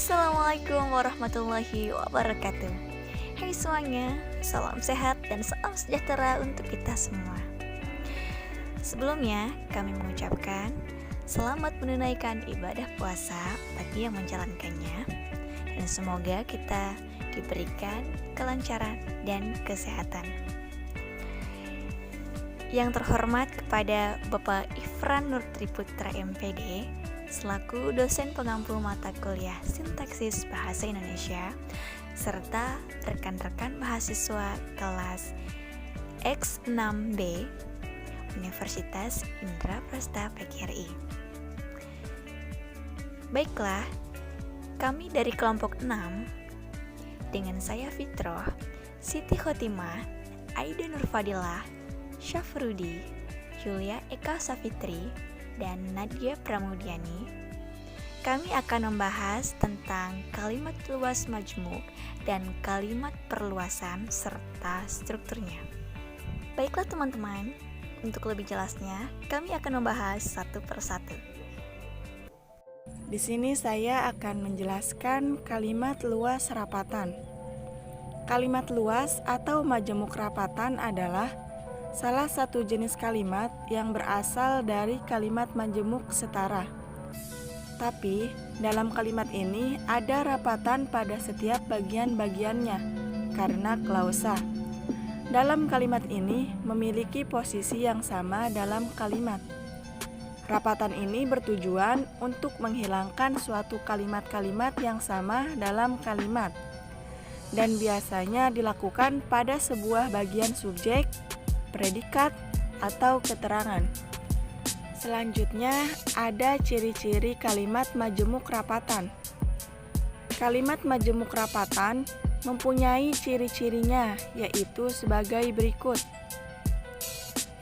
Assalamualaikum warahmatullahi wabarakatuh. Hai semuanya, salam sehat dan salam sejahtera untuk kita semua. Sebelumnya, kami mengucapkan selamat menunaikan ibadah puasa bagi yang menjalankannya. Dan semoga kita diberikan kelancaran dan kesehatan. Yang terhormat kepada Bapak Ifran Nurtriputra MPD selaku dosen pengampu mata kuliah Sintaksis Bahasa Indonesia serta rekan-rekan mahasiswa kelas X6B Universitas Indraprasta PGRI. Baiklah, kami dari kelompok 6 dengan saya Fitroh, Siti Khotimah, Aida Nurfadilah, Syafrudi, Yulia Eka Safitri, dan Nadia Pramudiani. Kami akan membahas tentang kalimat luas majmuk dan kalimat perluasan serta strukturnya. Baiklah teman-teman, untuk lebih jelasnya kami akan membahas satu persatu. Di sini saya akan menjelaskan kalimat luas rapatan. Kalimat luas atau majemuk rapatan adalah salah satu jenis kalimat yang berasal dari kalimat majemuk setara. Tapi, dalam kalimat ini ada rapatan pada setiap bagian-bagiannya karena klausa. Dalam kalimat ini memiliki posisi yang sama dalam kalimat. Rapatan ini bertujuan untuk menghilangkan suatu kalimat-kalimat yang sama dalam kalimat dan biasanya dilakukan pada sebuah bagian subjek, predikat, atau keterangan. Selanjutnya, ada ciri-ciri kalimat majemuk rapatan. Kalimat majemuk rapatan mempunyai ciri-cirinya, yaitu sebagai berikut.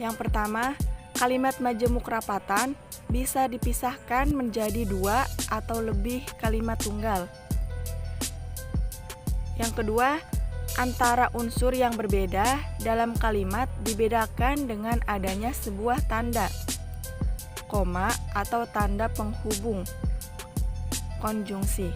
Yang pertama, kalimat majemuk rapatan bisa dipisahkan menjadi dua atau lebih kalimat tunggal. Yang kedua, antara unsur yang berbeda dalam kalimat dibedakan dengan adanya sebuah tanda, koma atau tanda penghubung, konjungsi.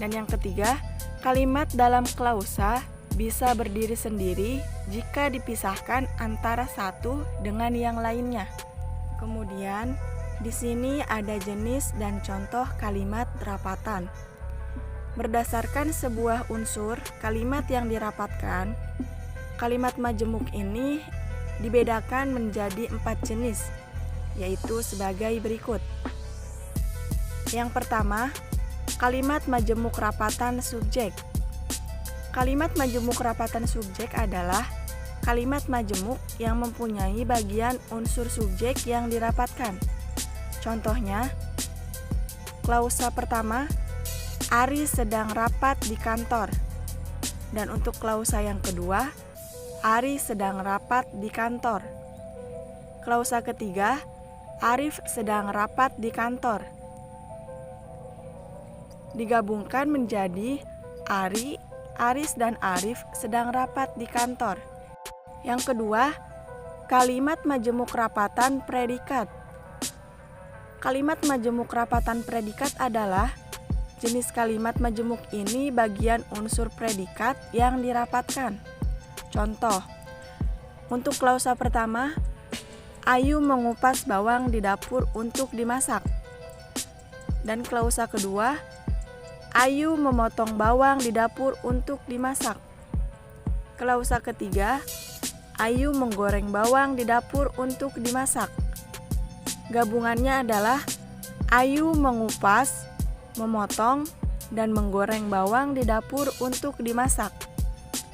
Dan yang ketiga, kalimat dalam klausa bisa berdiri sendiri jika dipisahkan antara satu dengan yang lainnya. Kemudian, di sini ada jenis dan contoh kalimat rapatan. Berdasarkan sebuah unsur kalimat yang dirapatkan, kalimat majemuk ini dibedakan menjadi 4 jenis, yaitu sebagai berikut. Yang pertama, kalimat majemuk rapatan subjek. Kalimat majemuk rapatan subjek adalah kalimat majemuk yang mempunyai bagian unsur subjek yang dirapatkan. Contohnya, klausa pertama, Ari sedang rapat di kantor. Dan untuk klausa yang kedua, Ari sedang rapat di kantor. Klausa ketiga, Arif sedang rapat di kantor. Digabungkan menjadi Ari, Aris, dan Arif sedang rapat di kantor. Yang kedua, kalimat majemuk rapatan predikat. Kalimat majemuk rapatan predikat adalah jenis kalimat majemuk ini bagian unsur predikat yang dirapatkan. Contoh, untuk klausa pertama, Ayu mengupas bawang di dapur untuk dimasak. Dan klausa kedua, Ayu memotong bawang di dapur untuk dimasak. Klausa ketiga, Ayu menggoreng bawang di dapur untuk dimasak. Gabungannya adalah Ayu mengupas, memotong, dan menggoreng bawang di dapur untuk dimasak.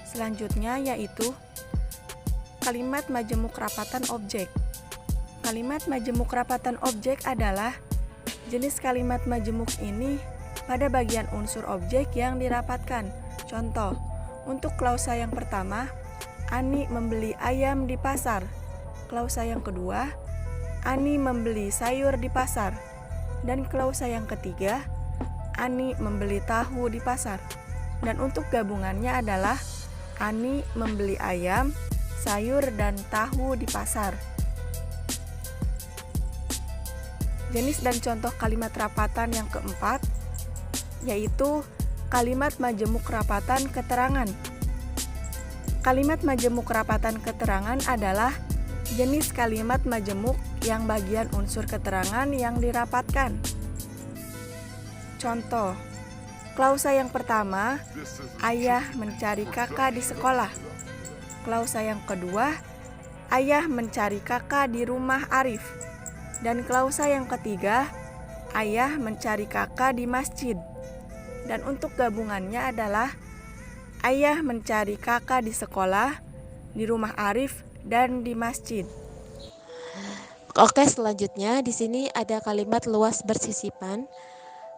Selanjutnya yaitu kalimat majemuk rapatan objek. Kalimat majemuk rapatan objek adalah jenis kalimat majemuk ini pada bagian unsur objek yang dirapatkan. Contoh, untuk klausa yang pertama, Ani membeli ayam di pasar. Klausa yang kedua, Ani membeli sayur di pasar. Dan klausa yang ketiga, Ani membeli tahu di pasar. Dan untuk gabungannya adalah Ani membeli ayam, sayur, dan tahu di pasar. Jenis dan contoh kalimat rapatan yang keempat, yaitu kalimat majemuk rapatan keterangan. Kalimat majemuk rapatan keterangan adalah jenis kalimat majemuk yang bagian unsur keterangan yang dirapatkan. Contoh, klausa yang pertama, ayah mencari kakak di sekolah. Klausa yang kedua, ayah mencari kakak di rumah Arif. Dan klausa yang ketiga, ayah mencari kakak di masjid. Dan untuk gabungannya adalah ayah mencari kakak di sekolah, di rumah Arif, dan di masjid. Oke, selanjutnya di sini ada kalimat luas bersisipan.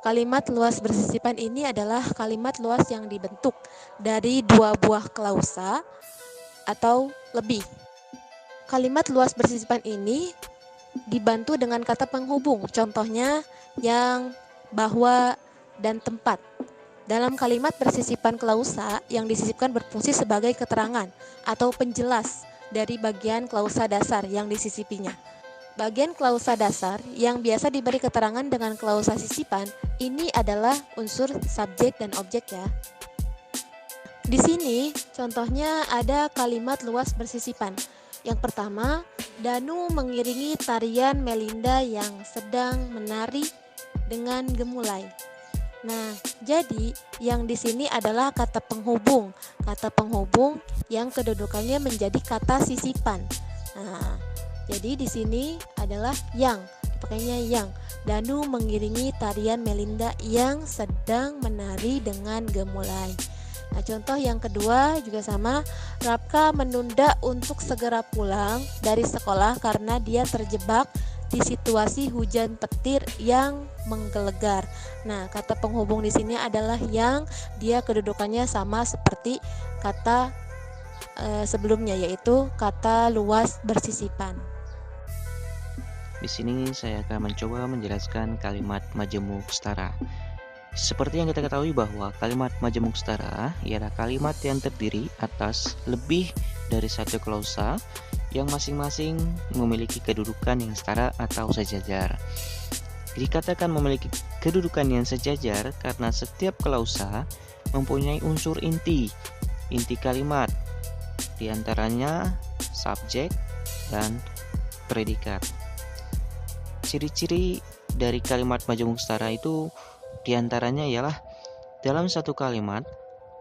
Kalimat luas bersisipan ini adalah kalimat luas yang dibentuk dari dua buah klausa atau lebih. Kalimat luas bersisipan ini dibantu dengan kata penghubung, contohnya yang, bahwa, dan tempat. Dalam kalimat bersisipan klausa, yang disisipkan berfungsi sebagai keterangan atau penjelas dari bagian klausa dasar yang disisipinya. Bagian klausa dasar yang biasa diberi keterangan dengan klausa sisipan ini adalah unsur subjek dan objek ya. Di sini contohnya ada kalimat luas bersisipan. Yang pertama, Danu mengiringi tarian Melinda yang sedang menari dengan gemulai. Nah, jadi yang di sini adalah kata penghubung. Kata penghubung yang kedudukannya menjadi kata sisipan. Nah, jadi di sini adalah yang, dipakainya yang. Danu mengiringi tarian Melinda yang sedang menari dengan gemulai. Nah, contoh yang kedua juga sama. Rapka menunda untuk segera pulang dari sekolah karena dia terjebak di situasi hujan petir yang menggelegar. Nah, kata penghubung di sini adalah yang, dia kedudukannya sama seperti kata sebelumnya, yaitu kata luas bersisipan. Di sini saya akan mencoba menjelaskan kalimat majemuk setara. Seperti yang kita ketahui bahwa kalimat majemuk setara ialah kalimat yang terdiri atas lebih dari satu klausa yang masing-masing memiliki kedudukan yang setara atau sejajar. Dikatakan memiliki kedudukan yang sejajar karena setiap klausa mempunyai unsur inti kalimat, diantaranya subjek dan predikat. Ciri-ciri dari kalimat majemuk setara itu diantaranya ialah dalam satu kalimat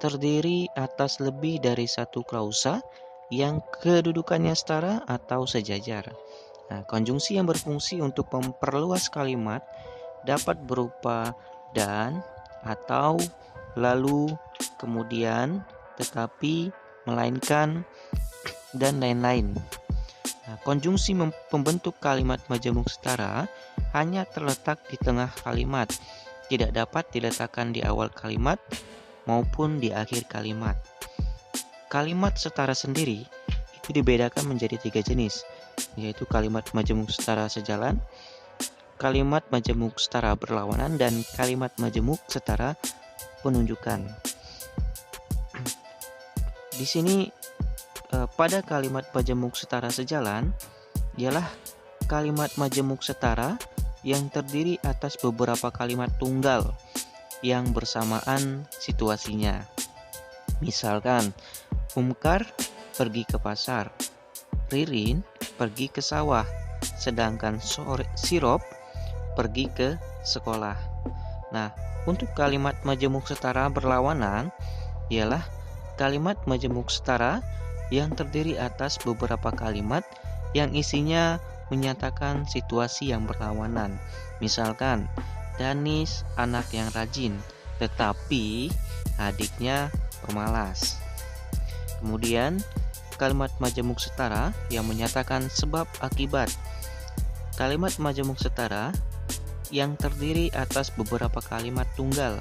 terdiri atas lebih dari satu klausa yang kedudukannya setara atau sejajar. Nah, konjungsi yang berfungsi untuk memperluas kalimat dapat berupa dan, atau, lalu, kemudian, tetapi, melainkan, dan lain-lain. Nah, konjungsi pembentuk kalimat majemuk setara hanya terletak di tengah kalimat, tidak dapat diletakkan di awal kalimat maupun di akhir kalimat. Kalimat setara sendiri itu dibedakan menjadi 3 jenis, yaitu kalimat majemuk setara sejalan, kalimat majemuk setara berlawanan, dan kalimat majemuk setara penunjukan. Di sini pada kalimat majemuk setara sejalan ialah kalimat majemuk setara yang terdiri atas beberapa kalimat tunggal yang bersamaan situasinya. Misalkan, Umkar pergi ke pasar, Ririn pergi ke sawah, sedangkan Sirop pergi ke sekolah. Nah, untuk kalimat majemuk setara berlawanan ialah kalimat majemuk setara yang terdiri atas beberapa kalimat yang isinya menyatakan situasi yang berlawanan. Misalkan, Danis anak yang rajin, tetapi adiknya pemalas. Kemudian, kalimat majemuk setara yang menyatakan sebab akibat. Kalimat majemuk setara yang terdiri atas beberapa kalimat tunggal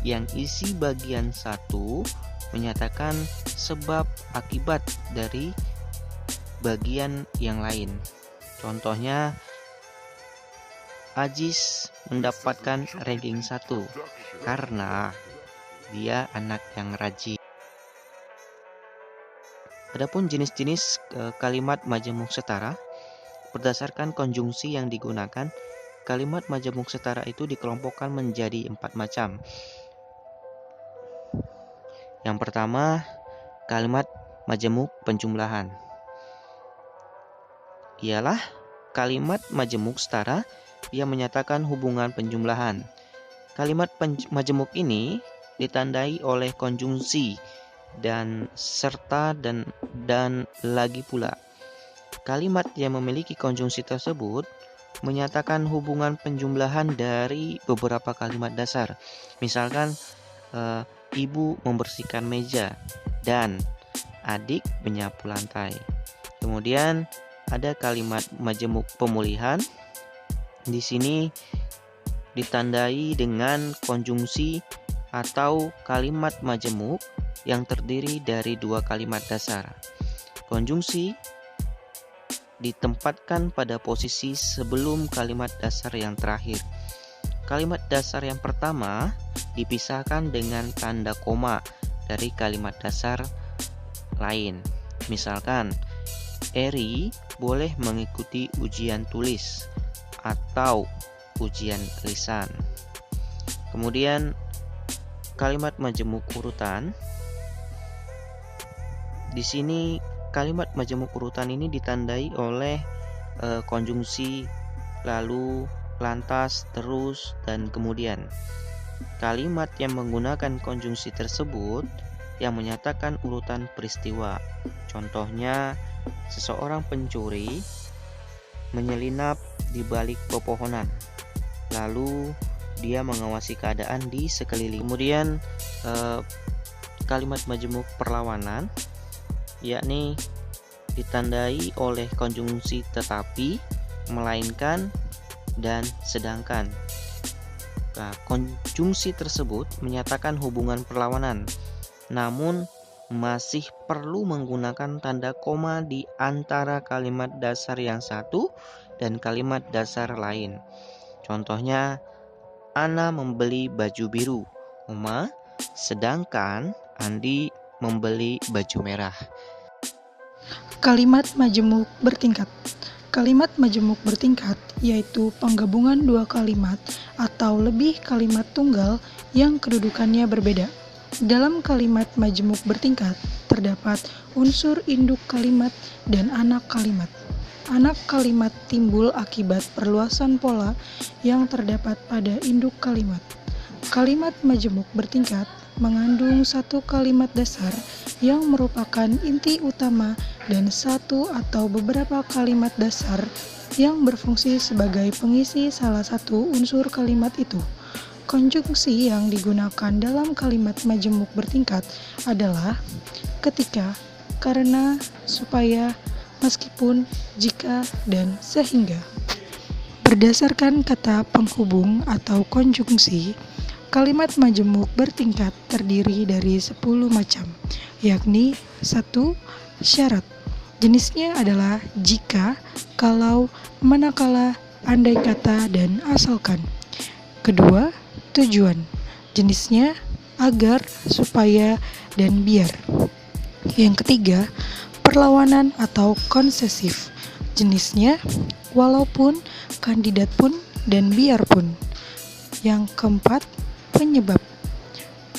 yang isi bagian satu menyatakan sebab akibat dari bagian yang lain. Contohnya, Ajis mendapatkan ranking 1 karena dia anak yang rajin. Adapun jenis-jenis kalimat majemuk setara berdasarkan konjungsi yang digunakan, kalimat majemuk setara itu dikelompokkan menjadi 4 macam. Yang pertama, kalimat majemuk penjumlahan. Ialah kalimat majemuk setara yang menyatakan hubungan penjumlahan. Kalimat majemuk ini ditandai oleh konjungsi dan serta dan lagi pula. Kalimat yang memiliki konjungsi tersebut menyatakan hubungan penjumlahan dari beberapa kalimat dasar. Misalkan ibu membersihkan meja dan adik menyapu lantai. Kemudian ada kalimat majemuk pemulihan. Di sini ditandai dengan konjungsi atau kalimat majemuk yang terdiri dari dua kalimat dasar. Konjungsi ditempatkan pada posisi sebelum kalimat dasar yang terakhir. Kalimat dasar yang pertama dipisahkan dengan tanda koma dari kalimat dasar lain. Misalkan, Eri boleh mengikuti ujian tulis atau ujian lisan. Kemudian kalimat majemuk urutan. Di sini kalimat majemuk urutan ini ditandai oleh konjungsi, lalu, lantas, terus, dan kemudian. Kalimat yang menggunakan konjungsi tersebut yang menyatakan urutan peristiwa. Contohnya, seseorang pencuri menyelinap di balik pepohonan, lalu dia mengawasi keadaan di sekeliling. Kemudian kalimat majemuk perlawanan, yakni ditandai oleh konjungsi tetapi, melainkan, dan sedangkan. Nah, konjungsi tersebut menyatakan hubungan perlawanan, namun masih perlu menggunakan tanda koma di antara kalimat dasar yang satu dan kalimat dasar lain. Contohnya, Ana membeli baju biru, sedangkan Andi membeli baju merah. Kalimat majemuk bertingkat. Kalimat majemuk bertingkat yaitu penggabungan dua kalimat atau lebih kalimat tunggal yang kedudukannya berbeda. Dalam kalimat majemuk bertingkat terdapat unsur induk kalimat dan anak kalimat. Anak kalimat timbul akibat perluasan pola yang terdapat pada induk kalimat. Kalimat majemuk bertingkat mengandung satu kalimat dasar yang merupakan inti utama dan satu atau beberapa kalimat dasar yang berfungsi sebagai pengisi salah satu unsur kalimat itu. Konjungsi yang digunakan dalam kalimat majemuk bertingkat adalah ketika, karena, supaya, meskipun, jika, dan sehingga. Berdasarkan kata penghubung atau konjungsi, kalimat majemuk bertingkat terdiri dari 10 macam, yakni 1. Syarat. Jenisnya adalah jika, kalau, manakala, andai kata, dan asalkan. 2. Tujuan. Jenisnya agar, supaya, dan biar. Yang 3. Perlawanan atau konsesif. Jenisnya walaupun, kandidat pun, dan biarpun. Yang 4. Penyebab.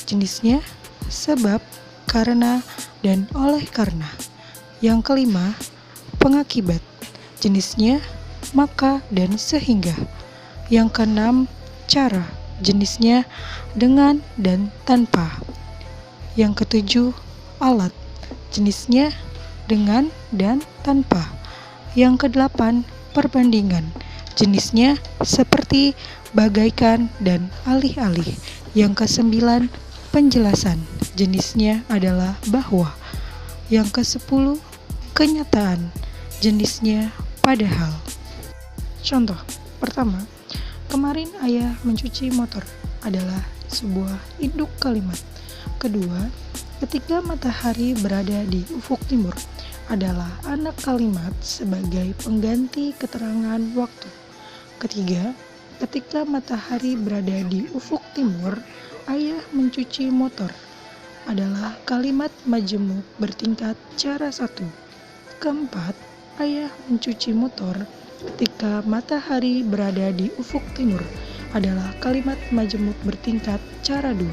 Jenisnya sebab, karena, dan oleh karena. Yang 5. Pengakibat. Jenisnya maka dan sehingga. Yang 6. Cara. Jenisnya dengan dan tanpa. Yang 7. Alat. Jenisnya dengan dan tanpa. Yang 8. Perbandingan. Jenisnya seperti, bagaikan, dan alih-alih. Yang 9. Penjelasan. Jenisnya adalah bahwa. Yang 10. Kenyataan. Jenisnya padahal. Contoh pertama, kemarin ayah mencuci motor adalah sebuah induk kalimat. Kedua, ketika matahari berada di ufuk timur adalah anak kalimat sebagai pengganti keterangan waktu. Ketiga, ketika matahari berada di ufuk timur, ayah mencuci motor adalah kalimat majemuk bertingkat cara 1. Keempat, ayah mencuci motor ketika matahari berada di ufuk timur adalah kalimat majemuk bertingkat cara 2.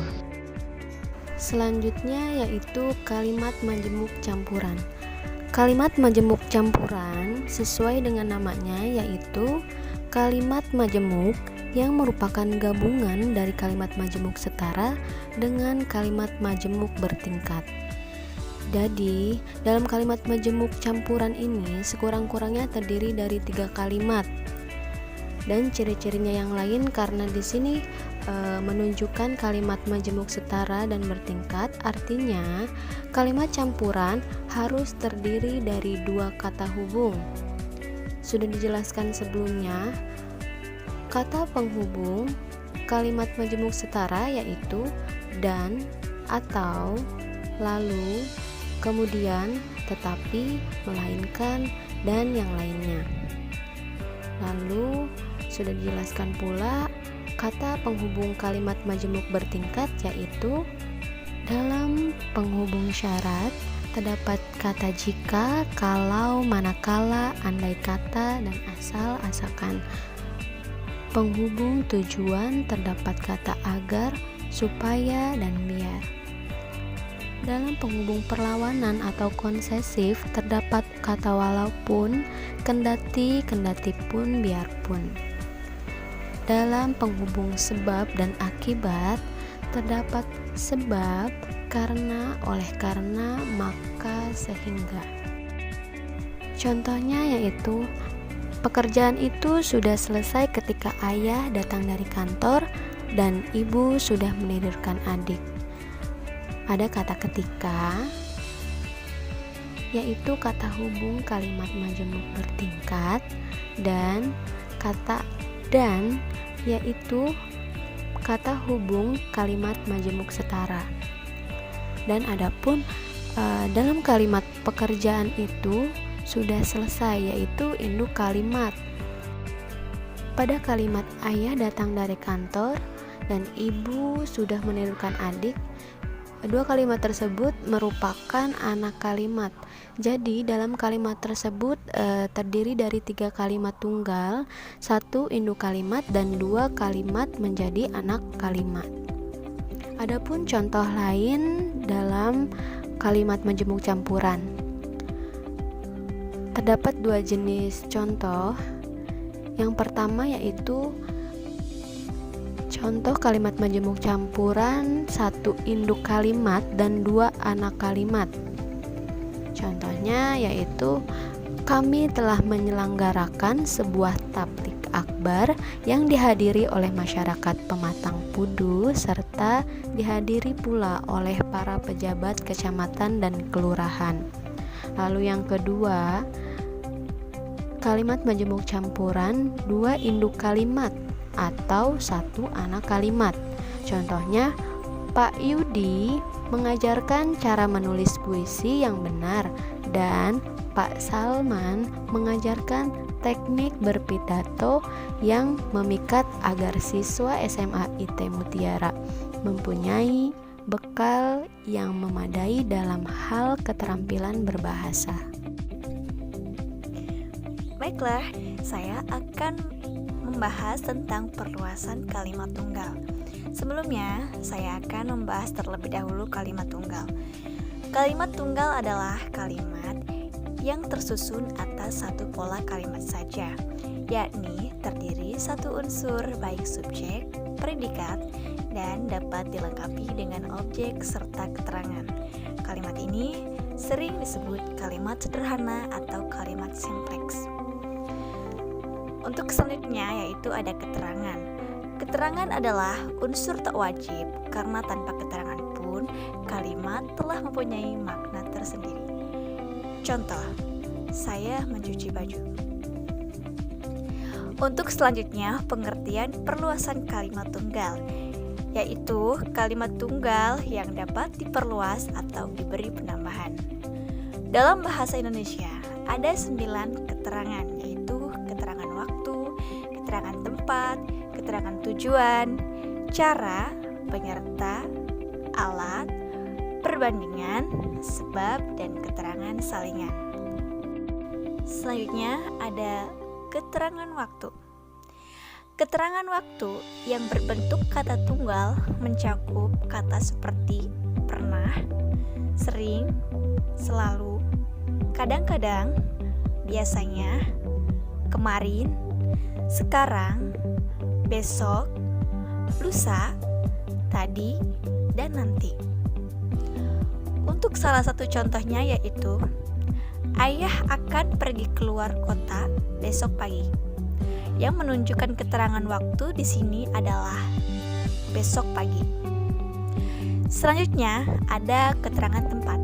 Selanjutnya yaitu kalimat majemuk campuran. Kalimat majemuk campuran sesuai dengan namanya yaitu kalimat majemuk yang merupakan gabungan dari kalimat majemuk setara dengan kalimat majemuk bertingkat. Jadi, dalam kalimat majemuk campuran ini sekurang-kurangnya terdiri dari 3 kalimat. Dan ciri-cirinya yang lain karena di sini menunjukkan kalimat majemuk setara dan bertingkat, artinya kalimat campuran harus terdiri dari 2 kata hubung. Sudah dijelaskan sebelumnya, kata penghubung kalimat majemuk setara yaitu dan, atau, lalu, kemudian, tetapi, melainkan, dan yang lainnya. Lalu sudah dijelaskan pula kata penghubung kalimat majemuk bertingkat yaitu dalam penghubung syarat terdapat kata jika, kalau, manakala, andai kata, dan asal, asalkan. Penghubung tujuan terdapat kata agar, supaya, dan biar. Dalam penghubung perlawanan atau konsesif terdapat kata walaupun, kendati, kendatipun, biarpun. Dalam penghubung sebab dan akibat terdapat sebab, karena, oleh karena, maka, sehingga. Contohnya yaitu pekerjaan itu sudah selesai ketika ayah datang dari kantor dan ibu sudah menidurkan adik. Ada kata ketika, yaitu kata hubung kalimat majemuk bertingkat, dan kata dan, yaitu kata hubung kalimat majemuk setara. Dan adapun dalam kalimat pekerjaan itu sudah selesai, yaitu induk kalimat. Pada kalimat ayah datang dari kantor dan ibu sudah menidurkan adik, dua kalimat tersebut merupakan anak kalimat. Jadi dalam kalimat tersebut terdiri dari 3 kalimat tunggal, 1 induk kalimat, dan 2 kalimat menjadi anak kalimat. Adapun contoh lain dalam kalimat majemuk campuran. Terdapat 2 jenis contoh. Yang pertama yaitu contoh kalimat majemuk campuran 1 induk kalimat dan 2 anak kalimat. Contohnya yaitu kami telah menyelenggarakan sebuah tablik akbar yang dihadiri oleh masyarakat Pematang Pudu serta dihadiri pula oleh para pejabat kecamatan dan kelurahan. Lalu yang kedua, kalimat majemuk campuran 2 induk kalimat atau 1 anak kalimat. Contohnya, Pak Yudi mengajarkan cara menulis puisi yang benar dan Pak Salman mengajarkan teknik berpidato yang memikat agar siswa SMA IT Mutiara mempunyai bekal yang memadai dalam hal keterampilan berbahasa. Baiklah, saya akan membahas tentang perluasan kalimat tunggal. Sebelumnya, saya akan membahas terlebih dahulu kalimat tunggal. Kalimat tunggal adalah kalimat yang tersusun atas satu pola kalimat saja, yakni terdiri satu unsur baik subjek, predikat, dan dapat dilengkapi dengan objek serta keterangan. Kalimat ini sering disebut kalimat sederhana atau kalimat simpleks. Untuk selanjutnya yaitu ada keterangan. Keterangan adalah unsur tak wajib karena tanpa keterangan pun kalimat telah mempunyai makna tersendiri. Contoh, saya mencuci baju. Untuk selanjutnya pengertian perluasan kalimat tunggal, yaitu kalimat tunggal yang dapat diperluas atau diberi penambahan. Dalam bahasa Indonesia ada 9 keterangan, yaitu keterangan waktu, keterangan tempat, keterangan tujuan, cara, penyerta, alat, perbandingan, sebab, dan keterangan salingan. Selanjutnya ada keterangan waktu. Keterangan waktu yang berbentuk kata tunggal mencakup kata seperti pernah, sering, selalu, kadang-kadang, biasanya, kemarin, sekarang, besok, lusa, tadi, dan nanti. Untuk salah satu contohnya yaitu ayah akan pergi keluar kota besok pagi. Yang menunjukkan keterangan waktu di sini adalah besok pagi. Selanjutnya ada keterangan tempat.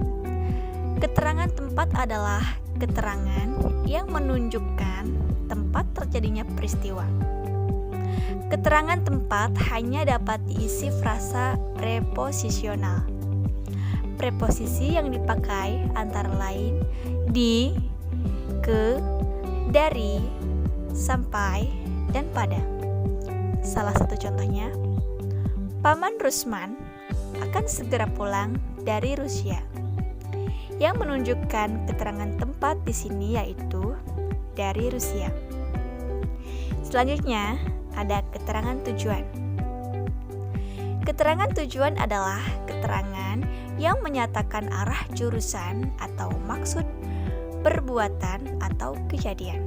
Keterangan tempat adalah keterangan yang menunjukkan tempat terjadinya peristiwa. Keterangan tempat hanya dapat diisi frasa preposisional. Preposisi yang dipakai antara lain di, ke, dari, sampai, dan pada. Salah satu contohnya, Paman Rusman akan segera pulang dari Rusia. Yang menunjukkan keterangan tempat di sini yaitu dari Rusia. Selanjutnya, ada keterangan tujuan. Keterangan tujuan adalah keterangan yang menyatakan arah jurusan atau maksud perbuatan atau kejadian.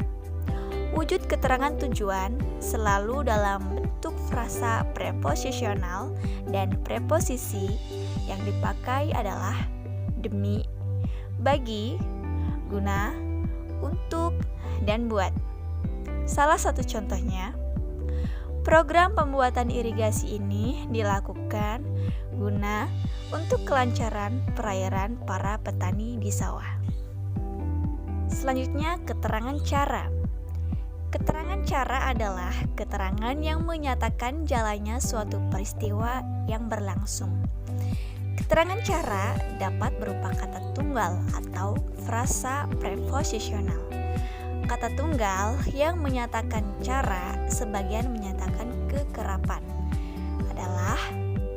Wujud keterangan tujuan selalu dalam bentuk frasa preposisional dan preposisi yang dipakai adalah demi, bagi, guna, untuk, dan buat. Salah satu contohnya, program pembuatan irigasi ini dilakukan guna untuk kelancaran perairan para petani di sawah. Selanjutnya, keterangan cara. Keterangan cara adalah keterangan yang menyatakan jalannya suatu peristiwa yang berlangsung. Keterangan cara dapat berupa kata tunggal atau frasa preposisional. Kata tunggal yang menyatakan cara sebagian menyatakan kekerapan adalah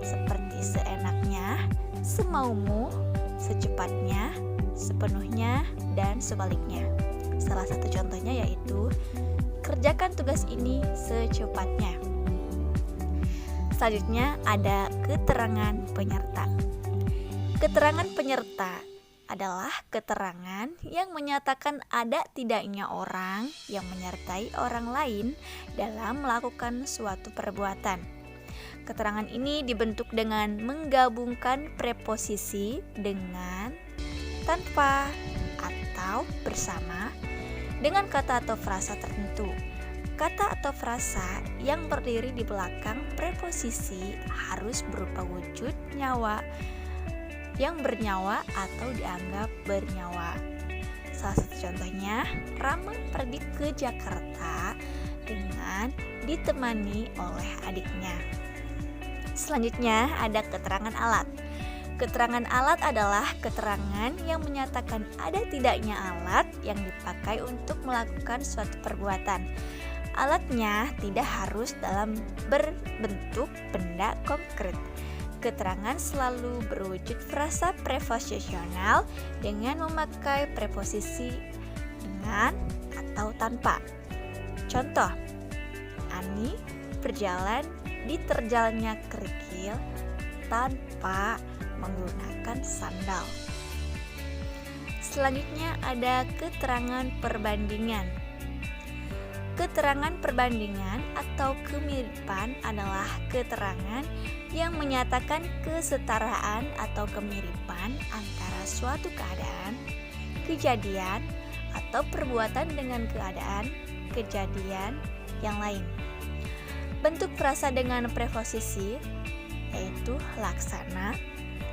seperti seenaknya, semaumu, secepatnya, sepenuhnya, dan sebaliknya. Salah satu contohnya yaitu kerjakan tugas ini secepatnya. Selanjutnya ada keterangan penyerta. Keterangan penyerta adalah keterangan yang menyatakan ada tidaknya orang yang menyertai orang lain dalam melakukan suatu perbuatan. Keterangan ini dibentuk dengan menggabungkan preposisi dengan, tanpa, atau bersama dengan kata atau frasa tertentu. Kata atau frasa yang berdiri di belakang preposisi harus berupa wujud nyawa yang bernyawa atau dianggap bernyawa. Salah satu contohnya, Rama pergi ke Jakarta dengan ditemani oleh adiknya. Selanjutnya ada keterangan alat. Keterangan alat adalah keterangan yang menyatakan ada tidaknya alat yang dipakai untuk melakukan suatu perbuatan. Alatnya tidak harus dalam berbentuk benda konkret. Keterangan selalu berwujud frasa preposisional dengan memakai preposisi dengan atau tanpa. Contoh, Ani berjalan di terjalnya kerikil tanpa menggunakan sandal. Selanjutnya ada keterangan perbandingan. Keterangan perbandingan atau kemiripan adalah keterangan yang menyatakan kesetaraan atau kemiripan antara suatu keadaan, kejadian, atau perbuatan dengan keadaan, kejadian yang lain. Bentuk frasa dengan preposisi yaitu laksana,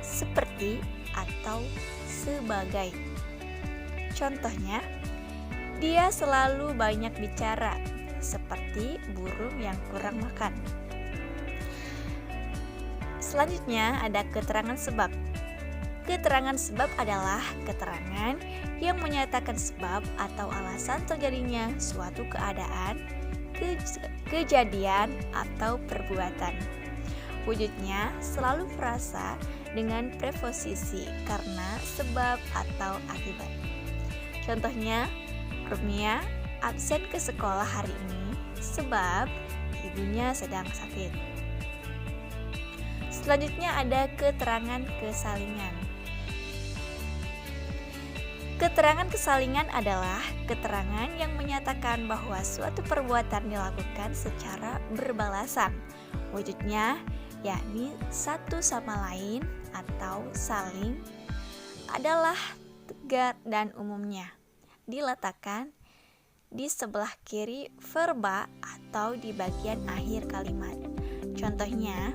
seperti, atau sebagai. Contohnya, dia selalu banyak bicara, seperti burung yang kurang makan. Selanjutnya ada keterangan sebab. Keterangan sebab adalah keterangan yang menyatakan sebab atau alasan terjadinya suatu keadaan, kejadian, atau perbuatan. Wujudnya selalu frasa dengan preposisi karena sebab atau akibat. Contohnya, Rumia absen ke sekolah hari ini sebab ibunya sedang sakit. Selanjutnya ada keterangan kesalingan. Keterangan kesalingan adalah keterangan yang menyatakan bahwa suatu perbuatan dilakukan secara berbalasan. Wujudnya yakni satu sama lain atau saling adalah tegar dan umumnya diletakkan di sebelah kiri verba atau di bagian akhir kalimat. Contohnya,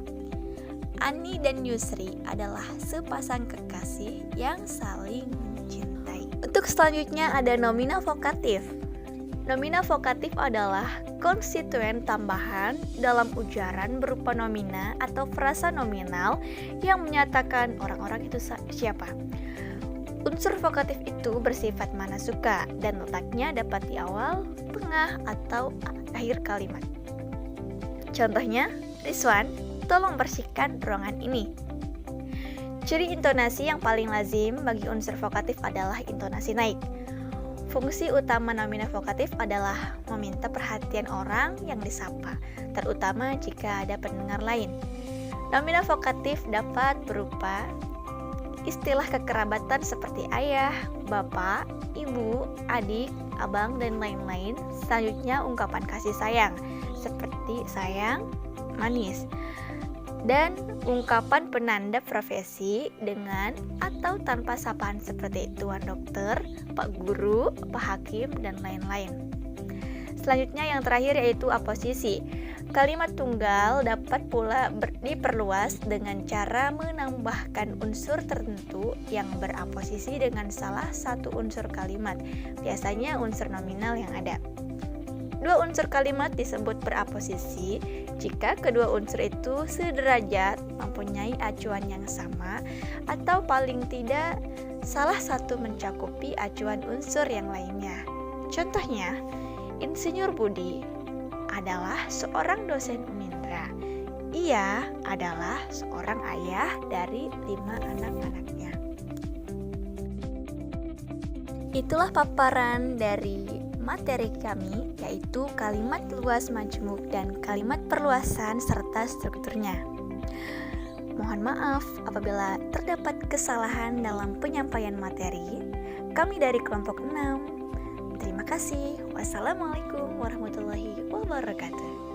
Ani dan Yusri adalah sepasang kekasih yang saling mencintai. Untuk selanjutnya ada nomina vokatif. Nomina vokatif adalah konstituen tambahan dalam ujaran berupa nomina atau frasa nominal yang menyatakan orang-orang itu siapa. Unsur vokatif itu bersifat mana suka dan letaknya dapat di awal, tengah, atau akhir kalimat. Contohnya, Rizwan, tolong bersihkan ruangan ini. Ciri intonasi yang paling lazim bagi unsur vokatif adalah intonasi naik. Fungsi utama nomina vokatif adalah meminta perhatian orang yang disapa, terutama jika ada pendengar lain. Nomina vokatif dapat berupa istilah kekerabatan seperti ayah, bapak, ibu, adik, abang, dan lain-lain. Selanjutnya ungkapan kasih sayang seperti sayang, manis. Dan ungkapan penanda profesi dengan atau tanpa sapaan seperti tuan dokter, pak guru, pak hakim, dan lain-lain. Selanjutnya yang terakhir yaitu aposisi. Kalimat tunggal dapat pula diperluas dengan cara menambahkan unsur tertentu yang beraposisi dengan salah satu unsur kalimat, biasanya unsur nominal yang ada. Dua unsur kalimat disebut beraposisi jika kedua unsur itu sederajat, mempunyai acuan yang sama, atau paling tidak salah satu mencakupi acuan unsur yang lainnya. Contohnya, Insinyur Budi adalah seorang dosen Unindra. Ia adalah seorang ayah dari 5 anak-anaknya. Itulah paparan dari materi kami, yaitu kalimat luas majmuk dan kalimat perluasan serta strukturnya. Mohon maaf apabila terdapat kesalahan dalam penyampaian materi. Kami dari kelompok 6. Terima kasih. Wassalamualaikum warahmatullahi wabarakatuh.